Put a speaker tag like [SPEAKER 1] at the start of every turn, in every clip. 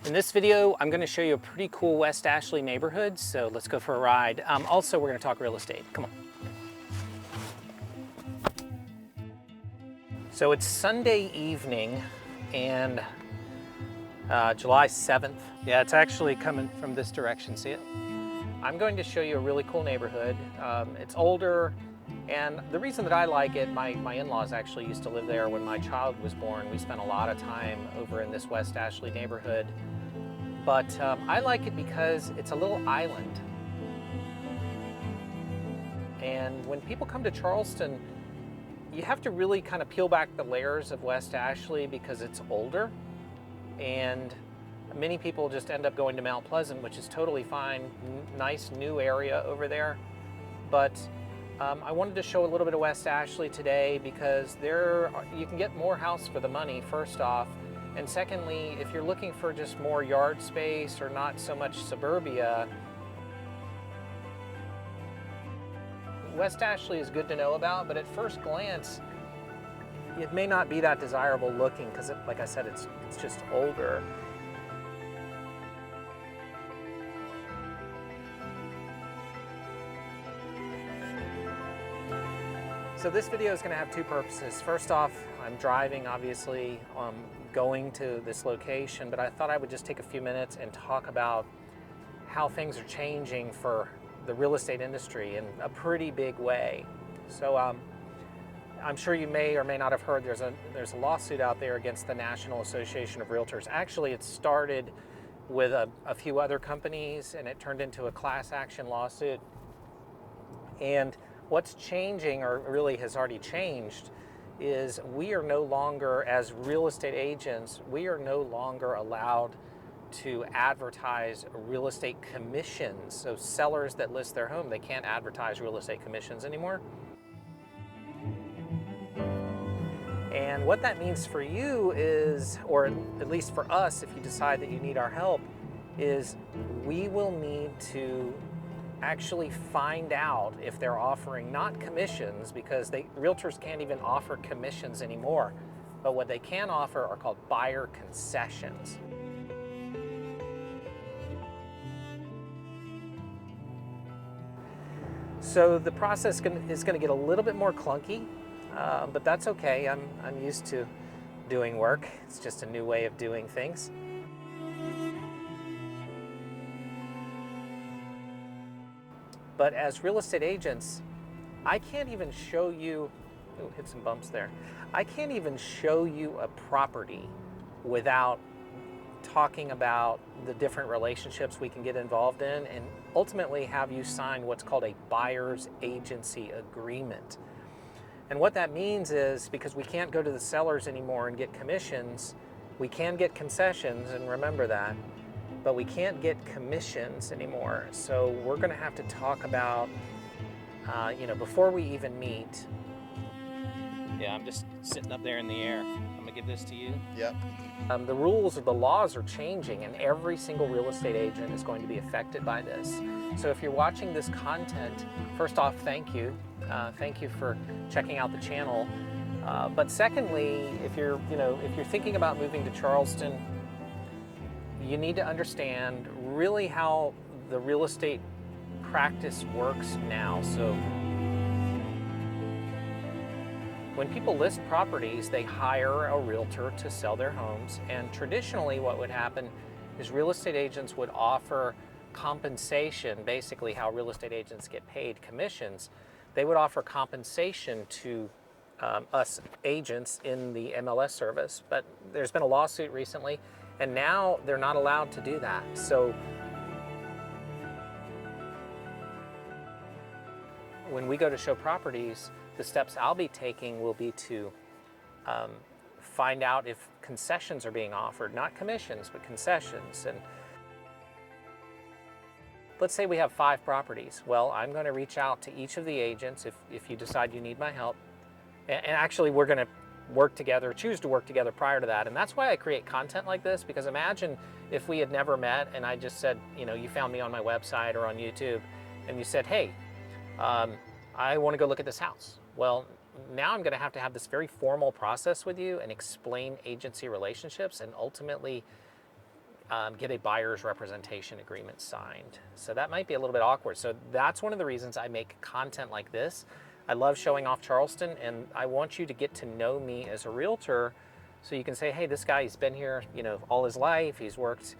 [SPEAKER 1] In this video, I'm going to show you a pretty cool West Ashley neighborhood, so let's go for a ride. Also, we're going to talk real estate. Come on. So it's Sunday evening and July 7th. Yeah, it's actually coming from this direction, see it? I'm going to show you a really cool neighborhood. It's older, and the reason that I like it, my in-laws actually used to live there when my child was born. We spent a lot of time over in this West Ashley neighborhood. But I like it because it's a little island. And when people come to Charleston, you have to really kind of peel back the layers of West Ashley because it's older. And many people just end up going to Mount Pleasant, which is totally fine. Nice new area over there. But I wanted to show a little bit of West Ashley today because you can get more house for the money, first off. And secondly, if you're looking for just more yard space or not so much suburbia, West Ashley is good to know about, but at first glance, it may not be that desirable looking because, like I said, it's just older. So this video is going to have two purposes. First off, I'm driving, obviously, going to this location, but I thought I would just take a few minutes and talk about how things are changing for the real estate industry in a pretty big way. So I'm sure you may or may not have heard there's a lawsuit out there against the National Association of Realtors. Actually, it started with a few other companies and it turned into a class action lawsuit. And what's changing, or really has already changed, is we are no longer, as real estate agents, we are no longer allowed to advertise real estate commissions. So sellers that list their home, they can't advertise real estate commissions anymore. And what that means for you is, or at least for us, if you decide that you need our help, is we will need to actually find out if they're offering not commissions, because realtors can't even offer commissions anymore, but what they can offer are called buyer concessions. So the process is going to get a little bit more clunky, but that's okay. I'm used to doing work. It's just a new way of doing things. But as real estate agents, I can't even show you, oh, hit some bumps there. I can't even show you a property without talking about the different relationships we can get involved in and ultimately have you sign what's called a buyer's agency agreement. And what that means is, because we can't go to the sellers anymore and get commissions, we can get concessions, and remember that, but we can't get commissions anymore. So we're gonna have to talk about, before we even meet. Yeah, I'm just sitting up there in the air. I'm gonna give this to you.
[SPEAKER 2] Yep.
[SPEAKER 1] The rules or the laws are changing, and every single real estate agent is going to be affected by this. So if you're watching this content, first off, thank you. Thank you for checking out the channel. But secondly, if you're thinking about moving to Charleston, you need to understand really how the real estate practice works now. So when people list properties, they hire a realtor to sell their homes. And traditionally what would happen is real estate agents would offer compensation, basically how real estate agents get paid commissions. They would offer compensation to us agents in the MLS service. But there's been a lawsuit recently, and now they're not allowed to do that. So when we go to show properties, the steps I'll be taking will be to find out if concessions are being offered, not commissions, but concessions. And let's say we have 5 properties. Well, I'm going to reach out to each of the agents if you decide you need my help. And actually, we're going to choose to work together prior to that. And that's why I create content like this, because imagine if we had never met and I just said, you found me on my website or on YouTube and you said, hey, I want to go look at this house. Well, now I'm going to have this very formal process with you and explain agency relationships and ultimately get a buyer's representation agreement signed. So that might be a little bit awkward. So that's one of the reasons I make content like this. I love showing off Charleston, and I want you to get to know me as a realtor, so you can say, hey, this guy, he's been here, you know, all his life. He's worked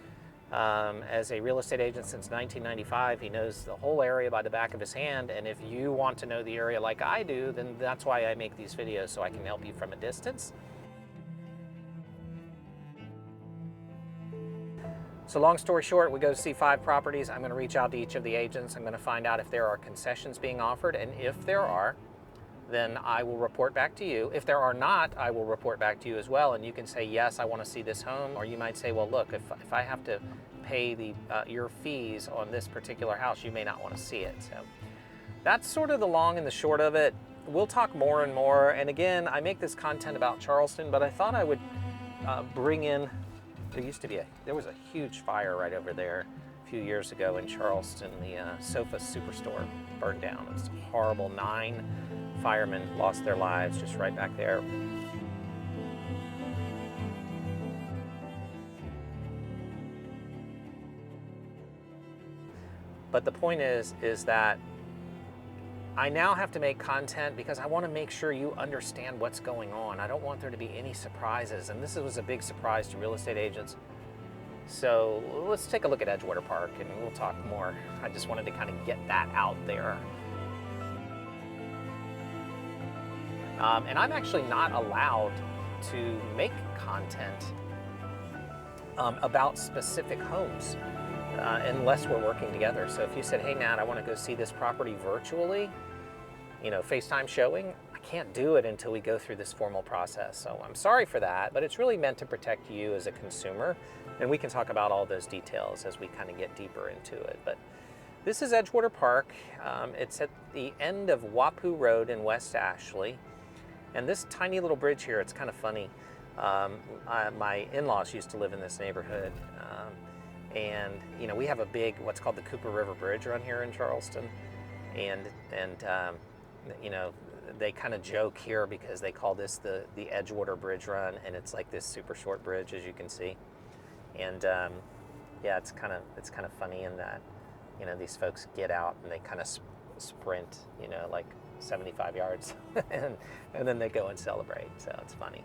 [SPEAKER 1] as a real estate agent since 1995. He knows the whole area by the back of his hand. And if you want to know the area like I do, then that's why I make these videos, so I can help you from a distance. So long story short, we go to see 5 properties. I'm going to reach out to each of the agents. I'm going to find out if there are concessions being offered, and if there are, then I will report back to you. If there are not, I will report back to you as well, and you can say, yes, I want to see this home, or you might say, well, look, if I have to pay your fees on this particular house, you may not want to see it. So that's sort of the long and the short of it. We'll talk more and more, and again, I make this content about Charleston, but I thought I would bring in, there was a huge fire right over there a few years ago in Charleston. The Sofa Superstore burned down. It was horrible. 9 firemen lost their lives just right back there. But the point is that I now have to make content because I want to make sure you understand what's going on. I don't want there to be any surprises, and this was a big surprise to real estate agents. So let's take a look at Edgewater Park, and we'll talk more. I just wanted to kind of get that out there. And I'm actually not allowed to make content about specific homes unless we're working together. So if you said, hey, Nat, I want to go see this property virtually, you know, FaceTime showing, I can't do it until we go through this formal process. So I'm sorry for that, but it's really meant to protect you as a consumer. And we can talk about all those details as we kind of get deeper into it. But this is Edgewater Park. It's at the end of Wapu Road in West Ashley. And this tiny little bridge here, it's kind of funny. My in-laws used to live in this neighborhood. And you know, we have a big, what's called the Cooper River Bridge around here in Charleston. And you know, they kind of joke here because they call this the Edgewater Bridge Run, and it's like this super short bridge, as you can see. And yeah, it's kind of funny in that, you know, these folks get out and they kind of sprint, you know, like 75 yards, and then they go and celebrate. So it's funny.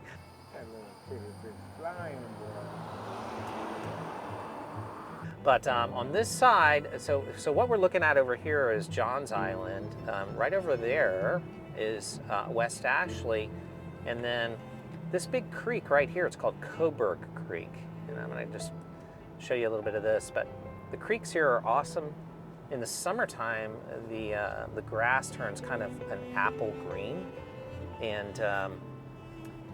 [SPEAKER 1] But on this side, so what we're looking at over here is Johns Island. Right over there is West Ashley, and then this big creek right here, it's called Coburg Creek. And I'm going to just show you a little bit of this, but the creeks here are awesome. In the summertime, the grass turns kind of an apple green, and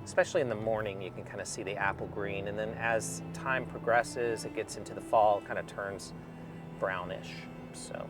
[SPEAKER 1] especially in the morning, you can kind of see the apple green, and then as time progresses, it gets into the fall, it kind of turns brownish. So